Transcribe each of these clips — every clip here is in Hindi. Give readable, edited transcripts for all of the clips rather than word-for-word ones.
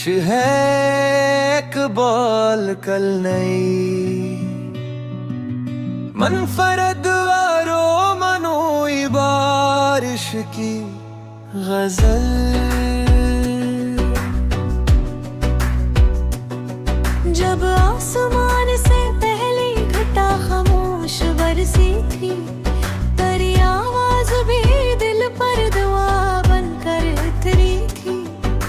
पेश है इकबाल कल नई मनफरद वारो मनोई बारिश की गजल। जब आसमान से पहली घटा खामोश बरसी थी, तेरी आवाज भी दिल पर दुआ बनकर उतरी थी।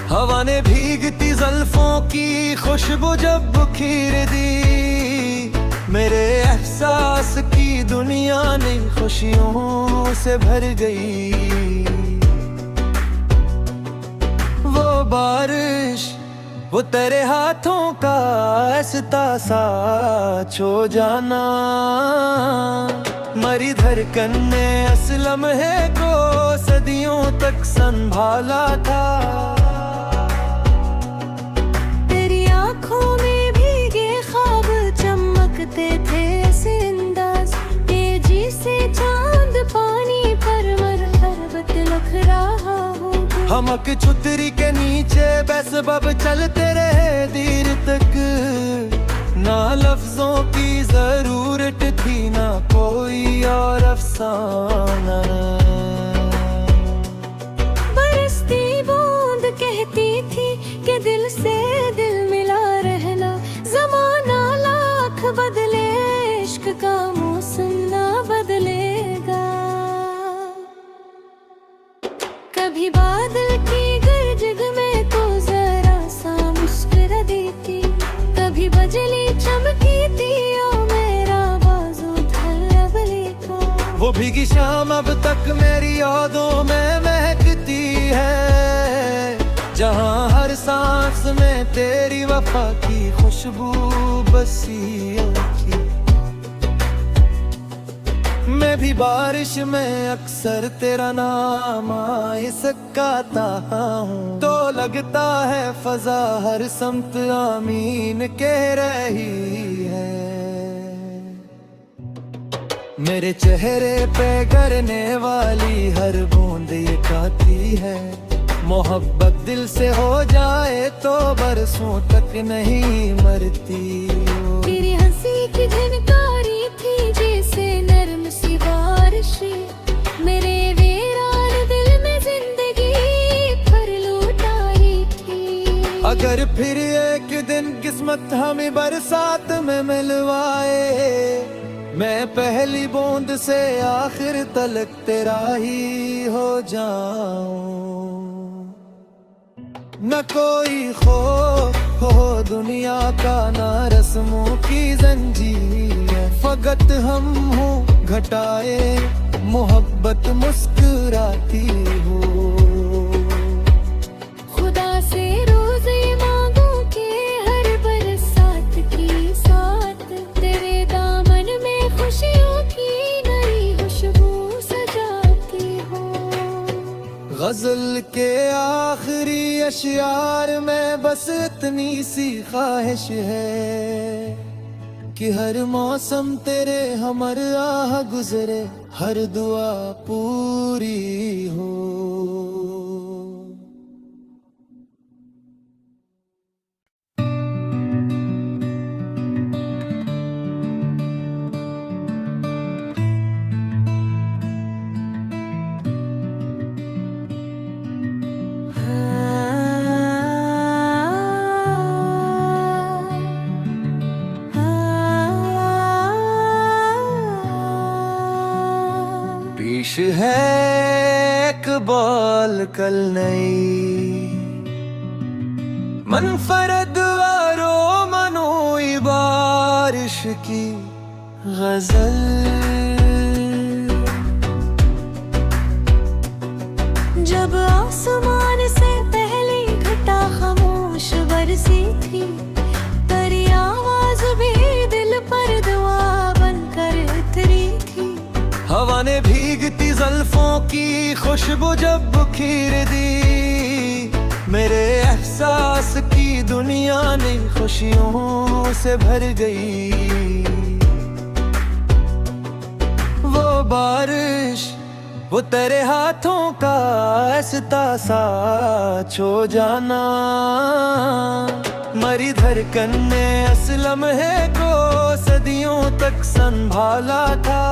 हवा ने भीगती ज़ुल्फों की खुशबू जब बिखेर दी, मेरे एहसास की दुनिया ने खुशियों से भर गई। वो बारिश, वो तेरे हाथों का ऐसा साच हो जाना, मरी धड़कन ने असलम है को सदियों तक संभाला था। तेरी आंखों में भीगे ख्वाब चमकते थे ऐसे अंदाज के जिसे चांद पानी पर मरहर तिलक रहा हो। हम छुतरी के नीचे बेसबब चलते रहे देर तक, ना लफ्जों की जरूरत थी ना कोई और अफसाना। बरसती बूंद कहती थी कि दिल से दिल मिला रहना, जमाना लाख बदले इश्क का मौसम ना बदलेगा। कभी बादल की गरज में तो जरा सा मुस्कुरा देती, कभी बजली चमकी थी ओ मेरा बाजू धल्लबले का। वो भीगी शाम अब तक मेरी यादों में महकती है, जहाँ हर सांस में तेरी वफा की खुशबू बसी की। मैं भी बारिश में अक्सर तेरा नाम सकता हूँ, तो लगता है फजा हर समत आमीन कह रही है। मेरे चेहरे पे गिरने वाली हर बूंद ये कहती है, मोहब्बत दिल से हो जाए तो बरसों तक नहीं मरती। तेरी हंसी की झनकारी थी जैसे नरम सी बारिश, मेरे वीरान दिल में जिंदगी भर लुटाई थी। अगर फिर एक दिन किस्मत हमें बरसात में मिलवाए, मैं पहली बूंद से आखिर तलक तेरा ही हो जाऊं। न कोई खौफ हो दुनिया का, ना रस्मों की जंजीर, फकत हम हो घटाए मोहब्बत मुस्कुराती हो। खुदा से रोज़े मांगू के हर बरसात की साथ, तेरे दामन में खुशियों की नई खुशबू सजाती हो। गजल के आखिरी अशियार में बस इतनी सी ख्वाहिश है कि हर मौसम तेरे हमर आह गुजरे, हर दुआ पूरी हो। पेश है इकबाल कल नई मनफरद वारो मनोई बारिश की गजल। जब आसमान से पहली घटा खामोश बरसी थी, तेरी आवाज भी दिल पर दुआ बनकर उतरी थी। हवा ने भीगती ज़ुल्फों की खुशबू जब बिखेर दी, मेरे एहसास की दुनिया ने खुशियों से भर गई। वो बारिश, वो तेरे हाथों का ऐसा साच हो जाना। मरी धड़कन ने असलम है को सदियों तक संभाला था।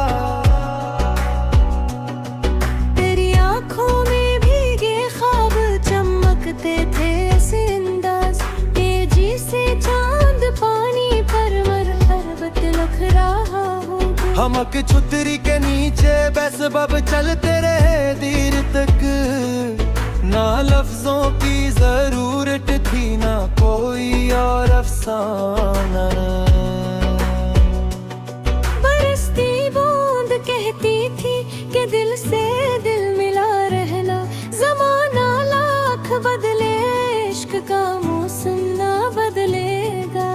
तेरी आंखों में भीगे ख्वाब चमकते थे ऐसे अंदाज, तेजी से चांद पानी पर पर्वत लख रहा हो। हमक छुतरी के नीचे बेसबब चलते रहे देर तक, ना लफ्जों की जरूरत थी ना कोई और अफसाना। बरसती बूंद कहती थी कि दिल से दिल मिला रहना। जमाना लाख बदले इश्क का मौसम ना बदलेगा।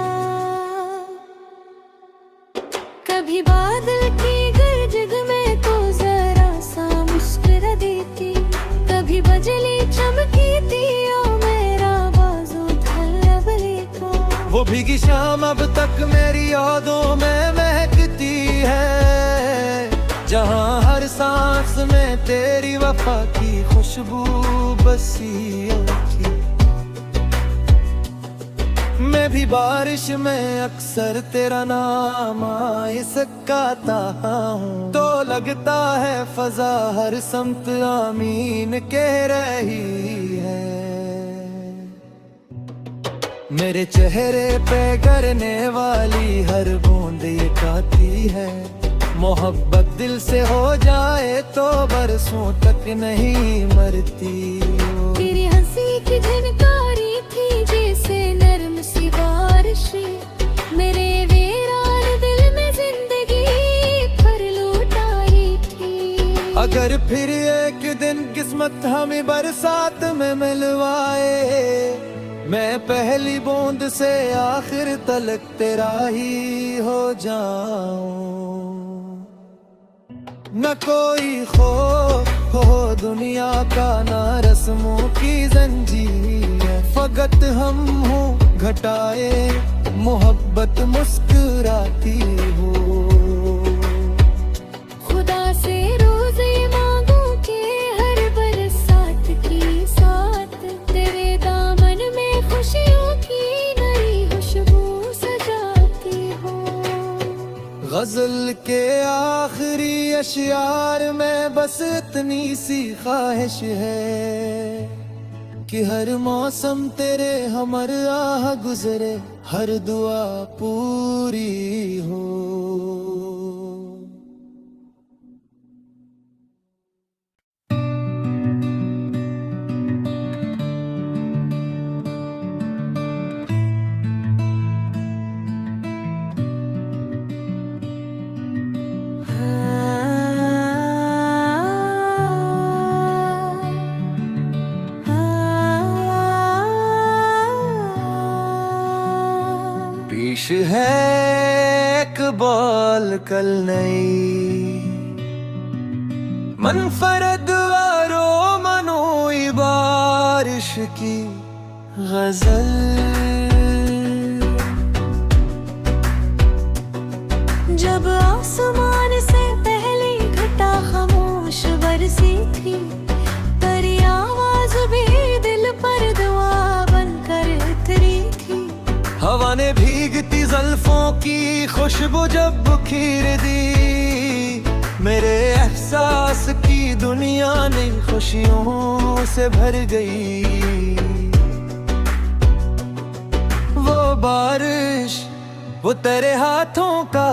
कभी बादल की गरज में तो जरा सा मुस्कुरा देती, कभी बजली चमकी थी ओ मेरा बाजू था लबले का। वो भीगी शाम अब तक मेरी यादों में महकती है, जहाँ हर सांस में तेरी वफा की खुशबू बसी थी। मैं भी बारिश में अक्सर तेरा नाम सकता हूँ, तो लगता है फजा हर समत आमीन कह रही है। मेरे चेहरे पे करने वाली हर बूंद ये कहती है, मोहब्बत दिल से हो जाए तो बरसों तक नहीं मरती। तेरी हंसी की झनकारी थी जैसे नरम सी बारिश, मेरे वीरान दिल में जिंदगी भर लुटाई थी। अगर फिर एक दिन किस्मत हमें बरसात में मिलवाए, मैं पहली बूंद से आखिर तलक तेरा ही हो जाऊं। न कोई खौफ हो दुनिया का, ना रस्मों की जंजीर, फकत हम हो घटाए मोहब्बत मुस्कुराती हो। खुदा से रोज ये मांगू के हर बरसात की साथ तेरे दामन में खुशियों की नई खुशबू सजाती हो। गजल के आखिरी अशियार में बस इतनी सी ख्वाहिश है कि हर मौसम तेरे हमर आह गुजरे, हर दुआ पूरी हो। पेश है इकबाल कल नई, मनफरद वारो मनोई बारिश की गजल। जब आसमान से पहली घटा खामोश बरसी थी, तेरी आवाज भी दिल पर दुआ बनकर उतरी थी। हवा ने भीगती ज़ल्फों की खुशबू जब बिखेर दी, मेरे एहसास की दुनिया ने खुशियों से भर गई। वो बारिश वो तेरे हाथों का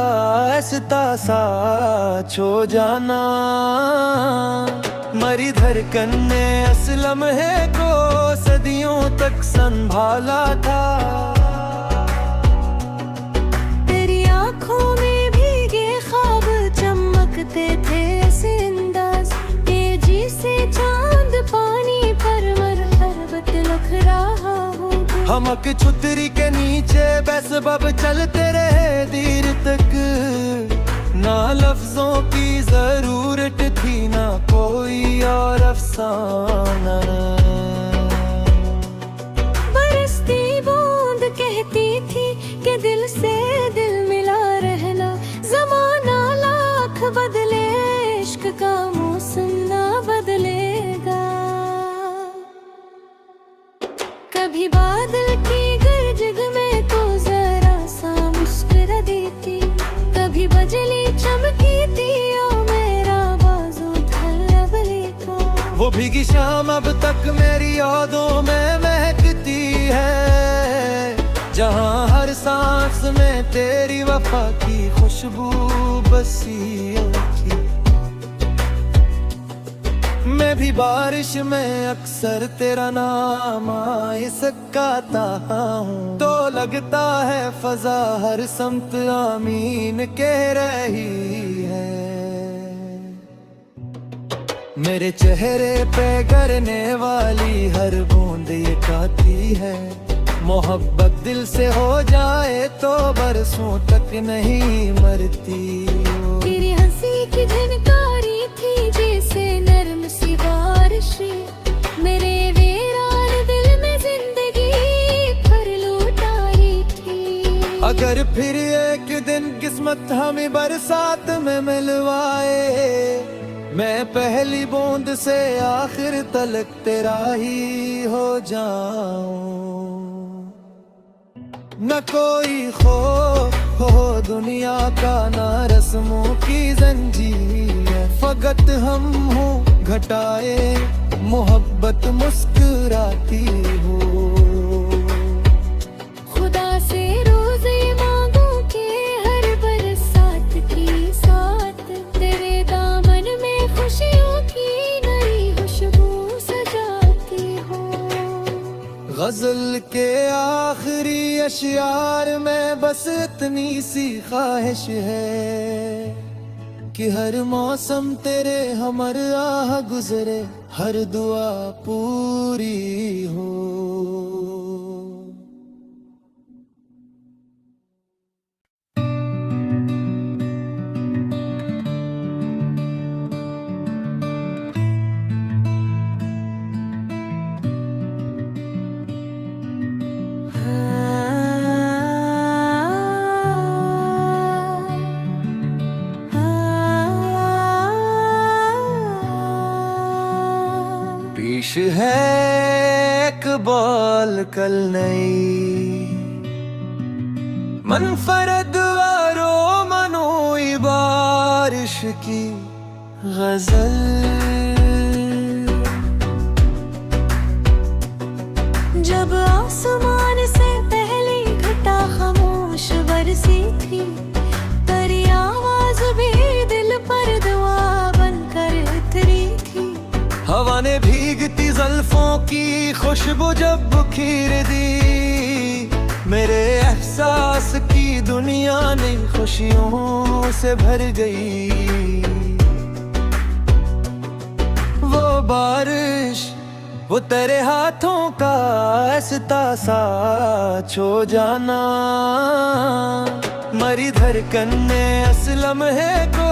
ऐसा साच हो जाना। मरी धड़कन ने असलम है को सदियों तक संभाला था। तेरी आंखों में भीगे ख्वाब चमकते थे ऐसे अंदाज, तेजी से चांद पानी पर पर्वत लख रहा हो। हमक छुतरी के नीचे बेसबब चलते रहे देर तक, ना लफ्जों की जरूरत थी ना कोई और अफसाना। बरसती बूंद कहती थी कि दिल से दिल मिला रहना। जमाना लाख बदले इश्क का मौसम ना वो भीगी शाम अब तक मेरी यादों में महकती है, जहाँ हर सांस में तेरी वफा की खुशबू बसी थी। मैं भी बारिश में अक्सर तेरा नाम इसकाता हूँ, तो लगता है फजा हर समत आमीन कह रही है। मेरे चेहरे पे गिरने वाली हर बूंद ये कहती है, मोहब्बत दिल से हो जाए तो बरसों तक नहीं मरती। तेरी हंसी की झनकारी थी जैसे नरम सी बारिश, मेरे वीरान दिल में जिंदगी भर लुटाई थी। अगर फिर एक दिन किस्मत हमें बरसात में मिलवाए, मैं पहली बूंद से आखिर तलक तेरा ही हो जाऊं। न कोई खौफ हो दुनिया का, ना रस्मों की जंजीर, फकत हम हो घटाए मोहब्बत मुस्कुराती हो। खुदा से रोज ये मांगू के हर बरसात की साथ तेरे दामन में खुशियों की नई खुशबू सजाती हो। गजल के आखिरी अशियार में बस इतनी सी ख्वाहिश है कि हर मौसम तेरे हमर आह गुजरे, हर दुआ पूरी हो। पेश है इकबाल कल नई, मनफरद वारो मनोई बारिश की गजल। जब आसमान से पहली घटा खामोश बरसी थी, तेरी आवाज भी दिल पर दुआ बनकर उतरी थी। हवा ने भीगती ज़ुल्फों की खुशबू जब बिखेर दी, मेरे एहसास की दुनिया ने खुशियों से भर गई। वो बारिश, वो तेरे हाथों का ऐसा साच हो जाना, मरी धड़कन ने असलम है को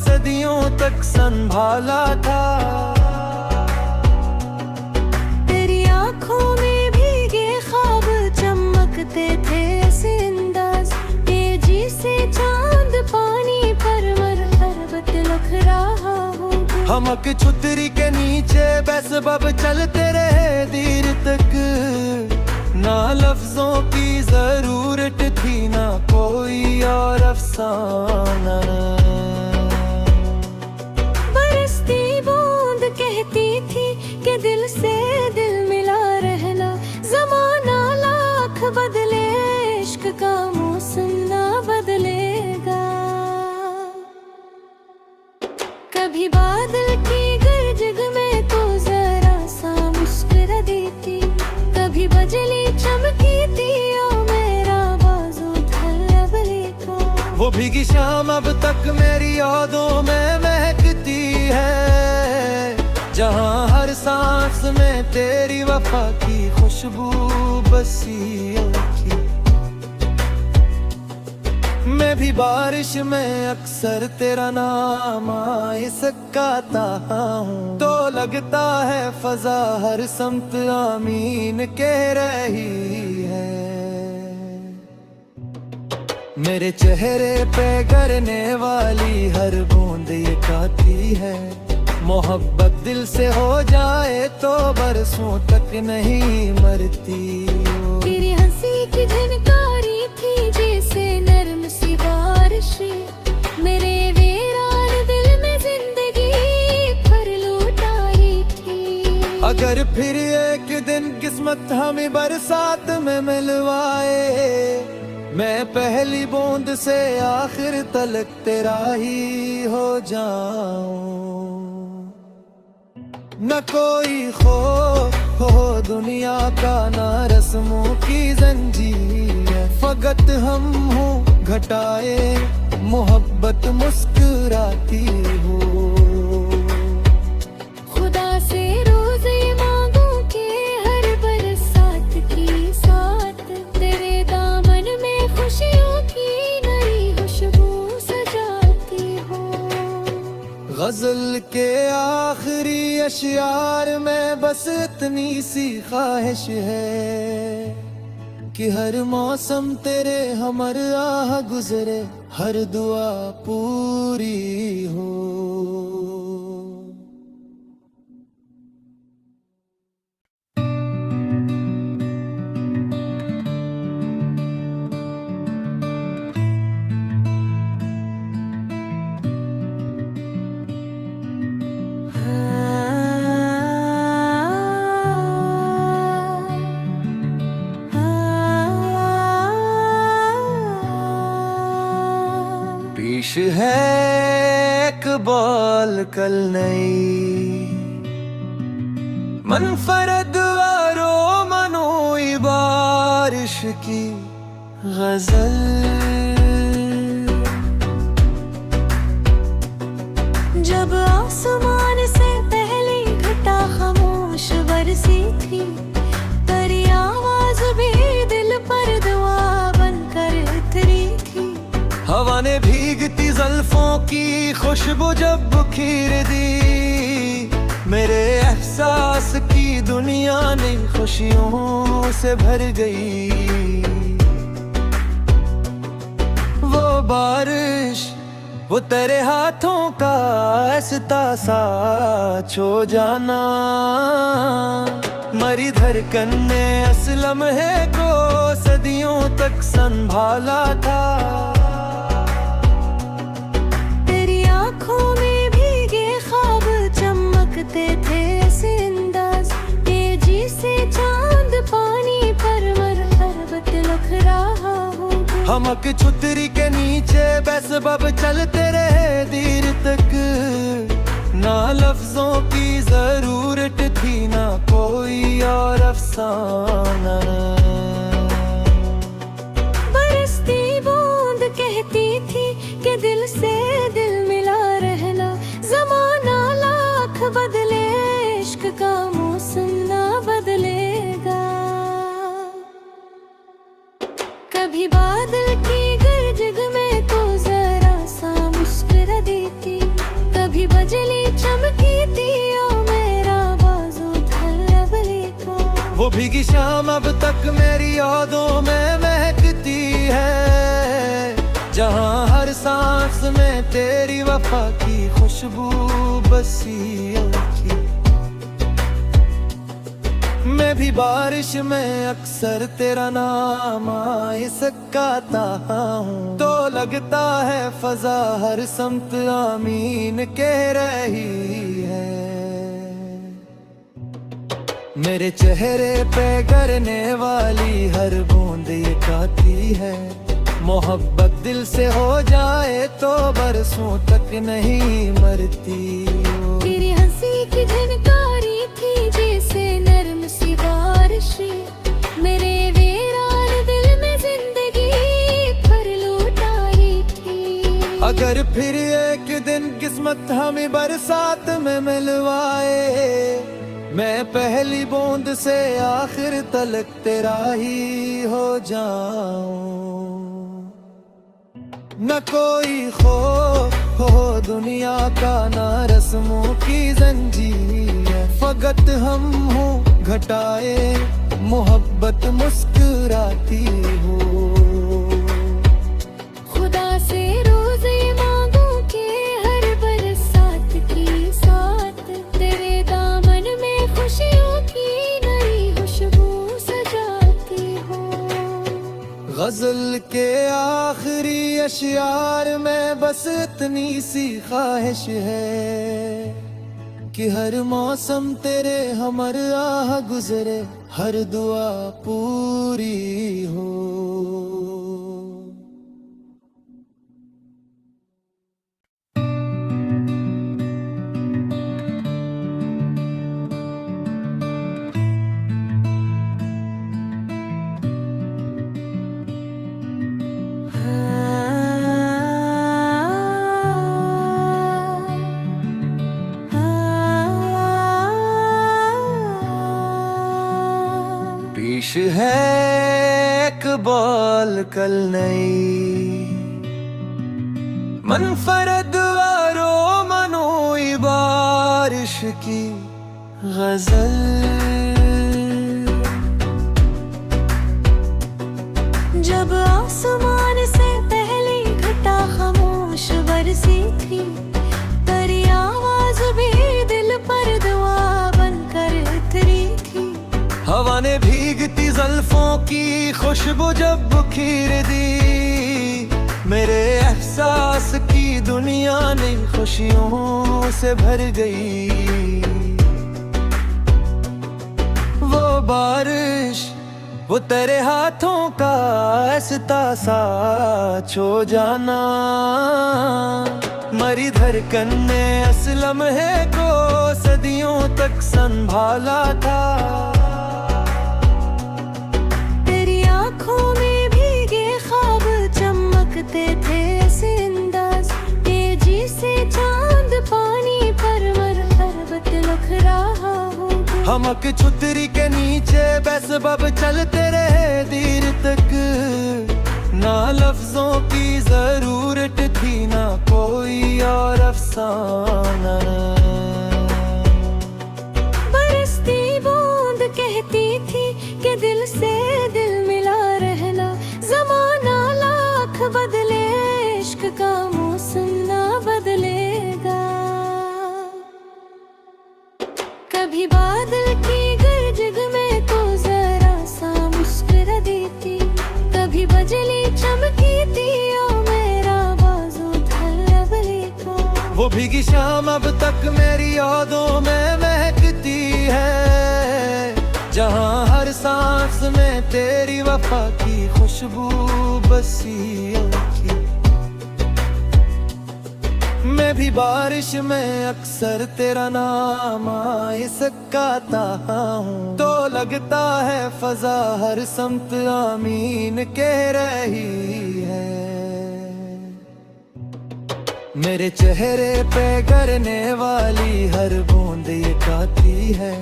सदियों तक संभाला था। तेरी आँखों में भीगे ख्वाब चमकते थे ऐसे अंदाज, तेजी से चांद पानी पर मरहबत लख रहा हो। हमक छुतरी के नीचे बस बब चलते रहे देर तक, ना लफ्जों की जरूरत थी ना कोई और अफसाना। बरसती बूंद कहती थी कि दिल से दिल मिला रहना, जमाना लाख बदले इश्क का मौसम ना बदलेगा। कभी बादल की गरज में तो जरा सा मुस्कुरा देती, कभी बजली चमकी थी ओ मेरा बाजू था लेका। वो भीगी शाम अब तक मेरी यादों में महकती है, जहाँ हर सांस में तेरी वफा की खुशबू बसी थी। मैं भी बारिश में अक्सर तेरा नाम इसकाता हूँ, तो लगता है फजा हर समत आमीन कह रही है। मेरे चेहरे पे गिरने वाली हर बूंद ये कहती है, मोहब्बत दिल से हो जाए तो बरसों तक नहीं मरती। तेरी हंसी की झनकारी थी जैसे नरम सी बारिश, मेरे वीरान दिल में जिंदगी भर लुटाई थी। अगर फिर एक दिन किस्मत हमें बरसात में मिलवाए, मैं पहली बूंद से आखिर तलक तेरा ही हो जाऊं। न कोई खौफ हो दुनिया का, ना रस्मों की जंजीर, फकत हम हो घटाए मोहब्बत मुस्कुराती हो। खुदा से रोज ये मांगू कि हर बरसात की साथ तेरे दामन में खुशियों की नई खुशबू सजाती हो। गजल के आखिरी अशियार में बस इतनी सी ख्वाहिश है कि हर मौसम तेरे हमर आह गुजरे, हर दुआ पूरी हो। पेश है इकबाल कल नई, मनफरद वारो मनोई बारिश की गजल। जब आसमान से पहली घटा खामोश बरसी थी, तेरी आवाज भी दिल पर दुआ बनकर उतरी थी। हवा ने भीगती ज़ुल्फों की खुशबू जब बिखेर दी, मेरे एहसास की दुनिया ने खुशियों से भर गई। वो बारिश, वो तेरे हाथों का ऐसा साच हो जाना, मरी धड़कन ने असलम है को सदियों तक संभाला था। तेरी आंखों में भीगे ख्वाब चमकते थे ऐसे अंदाज, तेजी से चांद पानी पर मरहबत लख रहा हो। हमक छुतरी के नीचे बस बब चलते रहे देर तक, ना लफ्जों की जरूरत थी ना कोई और अफसाना। बरसती बूंद कहती थी कि दिल से दिल मिला रहना, जमाना लाख बदले इश्क का मौसम ना बदलेगा। कभी बादल की गरज में तो जरा सा मुस्कुरा देती, कभी बजली चमकी थी ओ मेरा बाजू था लेका। वो भीगी शाम अब तक मेरी यादों में महकती है, जहाँ हर सांस में तेरी वफा की खुशबू बसी थी। मैं भी बारिश में अक्सर तेरा नाम आए सकाता हूँ, तो लगता है फजा हर समत आमीन कह रही है। मेरे चेहरे पे करने वाली हर बूंद ये कहती है, मोहब्बत दिल से हो जाए तो बरसों तक नहीं मरती। तेरी हंसी की झनकारी थी जैसे नरम सी बारिश, मेरे वीरान दिल में जिंदगी भर लुटाई थी। अगर फिर एक दिन किस्मत हमें बरसात में मिलवाए, मैं पहली बूंद से आखिर तलक तेरा ही हो जाऊं। न कोई खौफ हो दुनिया का, ना रस्मों की जंजीर, फकत हम हो घटाए मोहब्बत मुस्कुराती हो। खुदा से रोज ये मांगू कि हर बरसात की साथ तेरे दामन में खुशियों की नई खुशबू सजाती हो। गजल के आखिरी अशियार में बस इतनी सी ख्वाहिश है कि हर मौसम तेरे हमर आह गुजरे, हर दुआ पूरी हो। पेश है इकबाल कल नई, मनफरद वारो मनोई बारिश की गजल। जब आसमान से पहली घटा खामोश बरसी थी, तेरी आवाज भी दिल पर दुआ बनकर उतरी थी। हवा ने भीगती ज़ुल्फों की खुशबू जब बिखेर दी, मेरे एहसास की दुनिया ने खुशियों से भर गई। वो बारिश, वो तेरे हाथों का ऐसा साच हो जाना, मरी धड़कन ने असलम है को सदियों तक संभाला था। तेरी आंखों में भीगे ख्वाब चमकते थे ऐसे अंदाज, तेजी से चांद पानी पर मरहबत लख रहा हो। हमक छुतरी के नीचे बेसबब चलते रहे देर तक, ना लफ्जों की जरूरत थी ना कोई और अफसाना। बरसती बूंद कहती थी कि दिल से दिल मिला रहना, जमाना लाख बदले इश्क का मौसम ना बदलेगा। कभी बादल की गरज में तो जरा सा मुस्कुरा देती, कभी बजली चमकी थी ओ मेरा बाजू धरबले का। वो भीगी शाम अब तक मेरी यादों में महकती है, जहाँ हर सांस में तेरी वफा की खुशबू बसी थी। मैं भी बारिश में अक्सर तेरा नाम आए सकाता हूँ, तो लगता है फजा हर समत आमीन कह रही है। मेरे चेहरे पे गिरने वाली हर बूंद ये गाती है,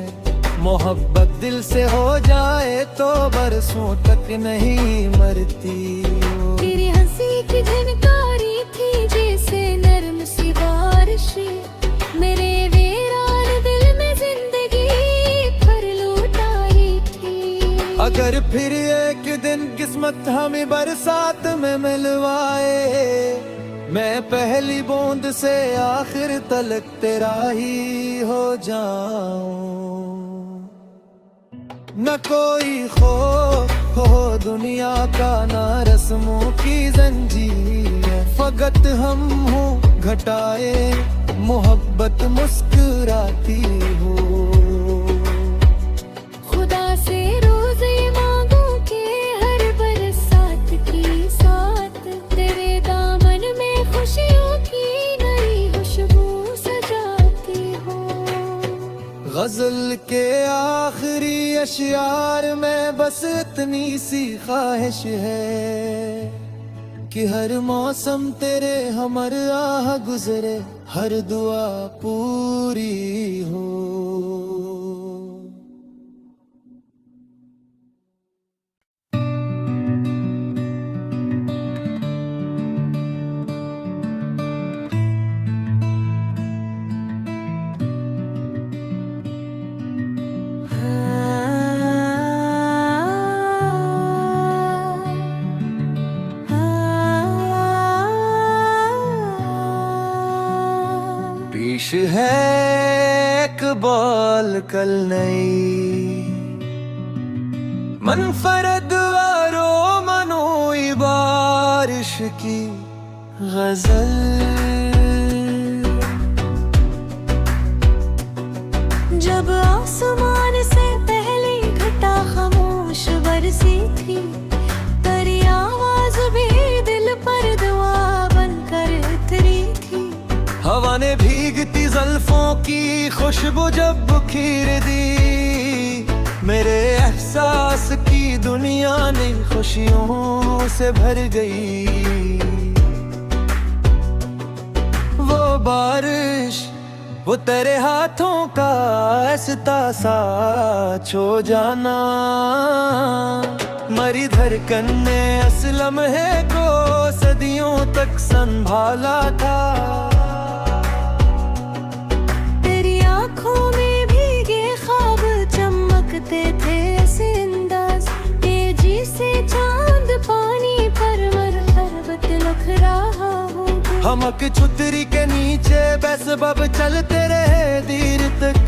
मोहब्बत दिल से हो जाए तो बरसों तक नहीं मरती। तेरी हंसी की झनकारी थी जैसे नरम सी बारिश, मेरे वीरान दिल में जिंदगी भर लुटाई थी। अगर फिर एक दिन किस्मत हमें बरसात में मिलवाए, मैं पहली बूंद से आखिर तलक तेरा ही हो जाऊं। न कोई खौफ हो दुनिया का, ना रस्मों की जंजीर, फकत हम हो घटाए मोहब्बत मुस्कुराती हो। खुदा से रोज ये मांगू के हर बरसात की साथ, तेरे दामन में खुशियों की नई खुशबू सजाती हो। गजल के आखिरी अशियार में बस इतनी सी ख्वाहिश है कि हर मौसम तेरे हमर आह गुजरे, हर दुआ पूरी हो। पेश है इकबाल कल नई, मनफरद वारो मनोई बारिश की गजल। की खुशबू जब बिखेर दी, मेरे एहसास की दुनिया ने खुशियों से भर गई। वो बारिश, वो तेरे हाथों का ऐसा साथ छो जाना, मरी धड़कन ने असलम है को सदियों तक संभाला था। तेरी आंखों में भीगे ख्वाब चमकते थे ऐसे अंदाज, तेजी से चांद पानी पर मरहबत लख रहा हो। हमक छुतरी के नीचे बस बब चलते रहे देर तक,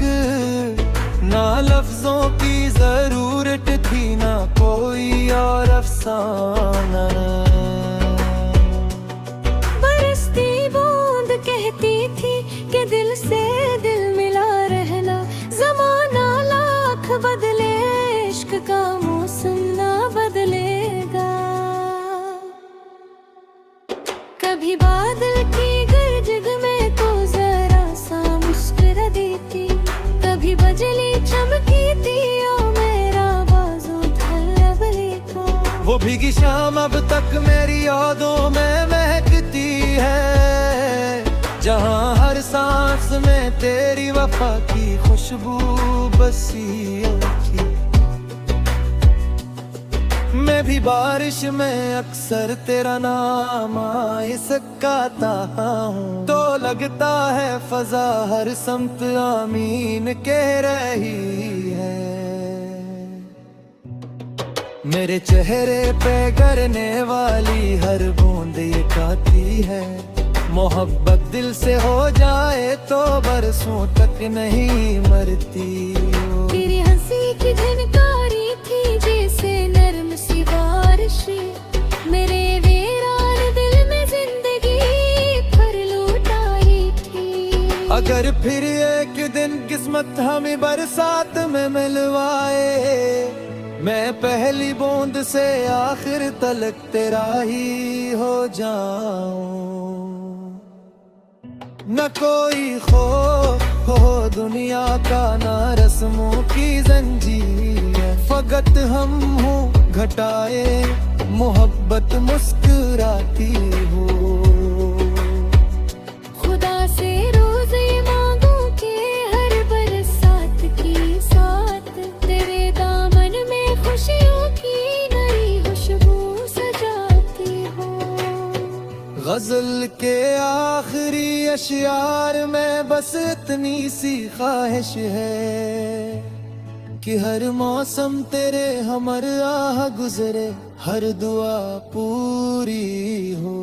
ना लफ्जों की जरूरत थी ना कोई और अफसाना। बरसती बूंद कहती थी कि दिल से दिल मिला रहना, जमाना लाख बदले इश्क का मौसम ना बदलेगा। कभी बादल की गर्ज में तो जरा सा मुस्कुरा देती, कभी बजली चमकी थी ओ मेरा बाजू धरबले का। वो भीगी शाम अब तक मेरी यादों में महकती है, जहाँ हर सांस में तेरी वफा की खुशबू बसी थी। मैं भी बारिश में अक्सर तेरा नाम आए सकाता हूँ, तो लगता है फजा हर समत आमीन कह रही है। मेरे चेहरे पे गिरने वाली हर बूंद ये कहती है, मोहब्बत दिल से हो जाए तो बरसों तक नहीं मरती। तेरी हंसी की झनकारी थी जैसे नरम सी बारिश, मेरे वीरान दिल में जिंदगी भर लुटाई थी। अगर फिर एक दिन किस्मत हमें बरसात में मिलवाए, मैं पहली बूंद से आखिर तलक तेरा ही हो जाऊं। न कोई खौफ हो दुनिया का, ना रस्मों की जंजीर, फकत हम हो घटाए मोहब्बत मुस्कुराती हो। खुदा से रोज ये मांगू के हर बरसात की साथ, तेरे दामन में खुशियों की नई खुशबू सजाती हो। गजल के आखिरी अशियार में बस इतनी सी ख्वाहिश है कि हर मौसम तेरे हमर आह गुजरे, हर दुआ पूरी हो।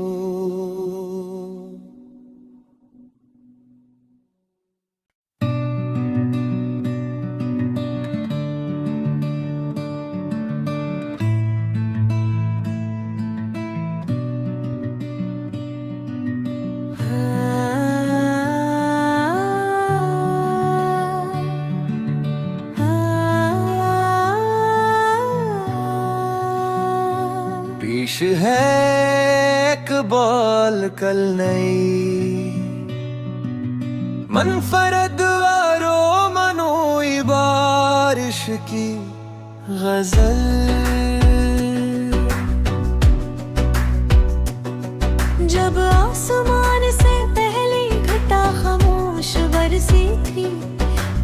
पेश है इकबाल कल नई, मनफरद वारो मनोई बारिश की गजल। जब आसमान से पहली घटा खामोश बरसी थी,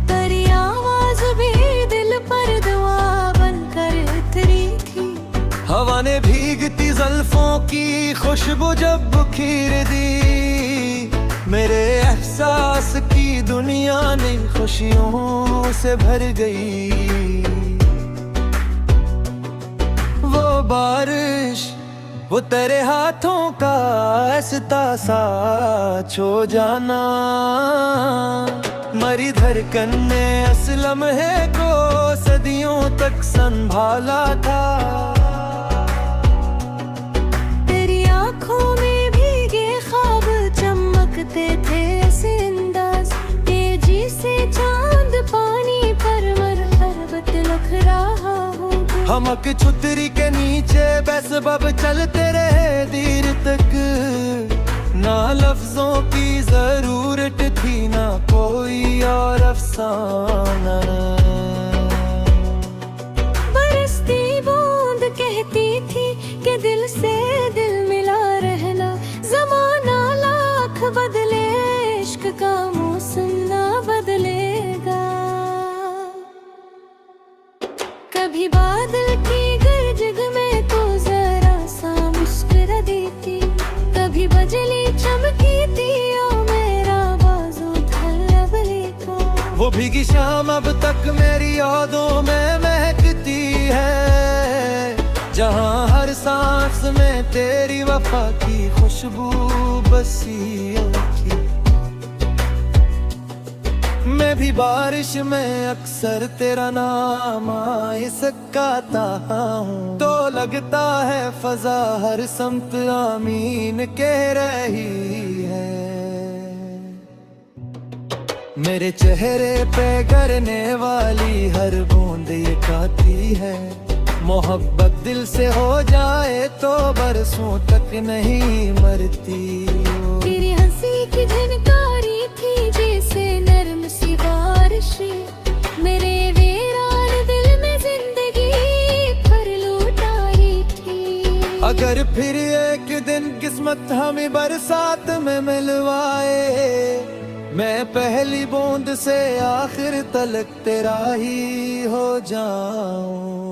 तेरी आवाज भी दिल पर दुआ बनकर उतरी थी। हवा ने भीगती जुल्फों की खुशबू जब बिखेर दी, मेरे एहसास की दुनिया ने खुशियों से भर गई। वो बारिश, वो तेरे हाथों का ऐसा साथ छो जाना, मरी धड़कन ने असलम है को सदियों तक संभाला था। तेरी आंखों में भीगे ख्वाब चमकते थे ऐसे अंदाज, तेजी से चांद पानी पर मरहबत लख रहा हो। हमक छुतरी के नीचे बस बब चलते रहे देर तक, ना लफ्जों की जरूरत थी ना कोई अफसाना। बरसती बूंद कहती थी कि दिल से दिल मिला रहना, जमाना लाख बदले इश्क का मौसम ना बदलेगा। कभी बादल की गरज में तो जरा सा मुस्कुरा देती, कभी बजली चमकी थी ओ मेरा बाजू था लबले का। वो भीगी शाम अब तक मेरी यादों में महकती है, जहाँ हर सांस में तेरी वफा की खुशबू बसी थी। मैं भी बारिश में अक्सर तेरा नाम आए सकाता हूँ, तो लगता है फजा हर समत आमीन कह रही है। मेरे चेहरे पे गिरने वाली हर बूंद ये कहती है, मोहब्बत दिल से हो जाए तो बरसों तक नहीं मरती। तेरी हंसी की झनकारी थी जैसे नरम सी बारिश, मेरे वीरान दिल में जिंदगी भर लुटाई थी। अगर फिर एक दिन किस्मत हमें बरसात में मिलवाए, मैं पहली बूंद से आखिर तलक तेरा ही हो जाऊं।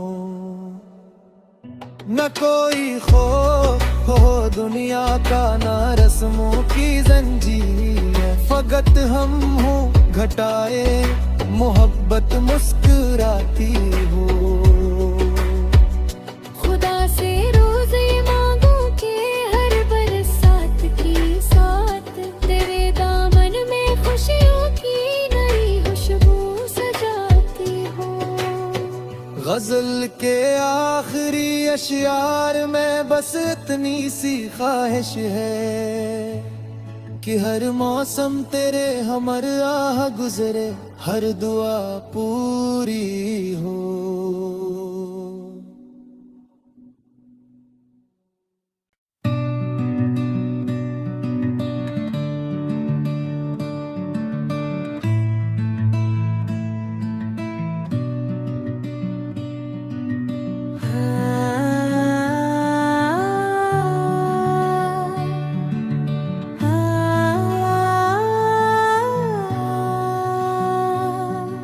न कोई खौफ हो दुनिया का, ना रस्मों की जंजीर, फकत हम हो घटाए मोहब्बत मुस्कुराती हो। खुदा से रोज ये मांगू के हर बरसात की साथ तेरे दामन में खुशियों की नई खुशबू सजाती हो। गजल के आखिरी अशियार में बस इतनी सी ख्वाहिश है कि हर मौसम तेरे हमर आह गुजरे, हर दुआ पूरी हो।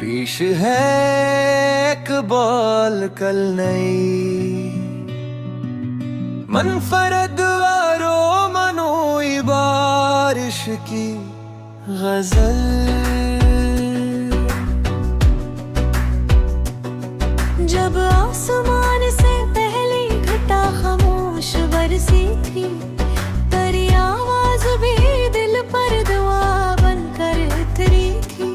पेश है इकबाल कल नई, मनफरद वारो मनोई बारिश की गजल। जब आसमान से पहली घटा खामोश बरसी थी, तेरी आवाज भी दिल पर दुआ बनकर उतरी थी।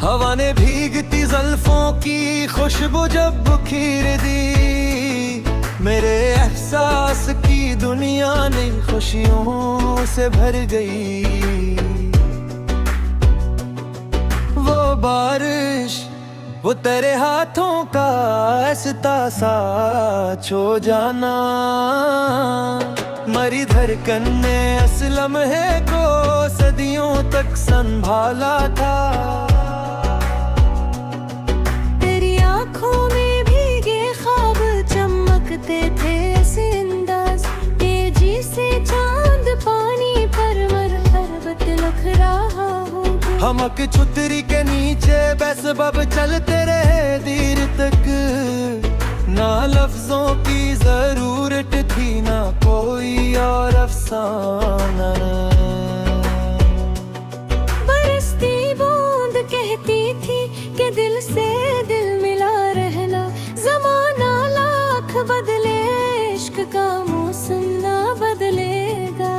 हवा ने भीगती ज़ुल्फों की खुशबू जब बिखेर दी, मेरे एहसास की दुनिया ने खुशियों से भर गई। वो बारिश, वो तेरे हाथों का ऐसा सा छो जाना, मरी धड़कन ने असलम है को सदियों तक संभाला था। तेरी आंखों में भीगे ख्वाब चमकते थे ऐसे अंदाज, तेजी से चांद पानी पर मरहबत लख रहा हो। हमक छुतरी के नीचे बेसबब चलते रहे देर तक, ना लफ्जों की जरूरत थी ना कोई और अफसाना। बरसती बूंद कहती थी कि दिल से दिल मिला रहना, जमाना लाख बदले इश्क का मौसम ना बदलेगा।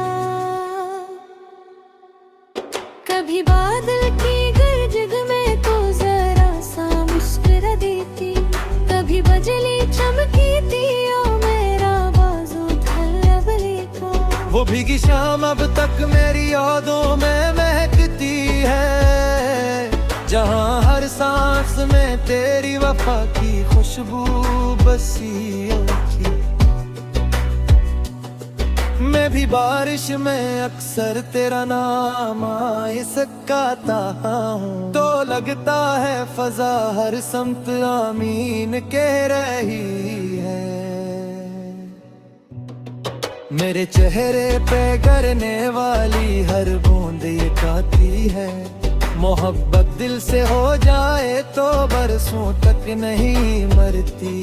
कभी बादल की गरज में तो जरा सा मुस्कुरा देती, कभी बजली चमकी थी ओ मेरा बाजू था लबले का। वो भीगी शाम अब तक मेरी यादों में महकती है, जहाँ हर सांस में तेरी वफा की खुशबू बसी थी। मैं भी बारिश में अक्सर तेरा नाम आए सकाता हूँ, तो लगता है फजा हर समत आमीन कह रही है। मेरे चेहरे पे गिरने वाली हर बूंद ये गाती है, मोहब्बत दिल से हो जाए तो बरसों तक नहीं मरती।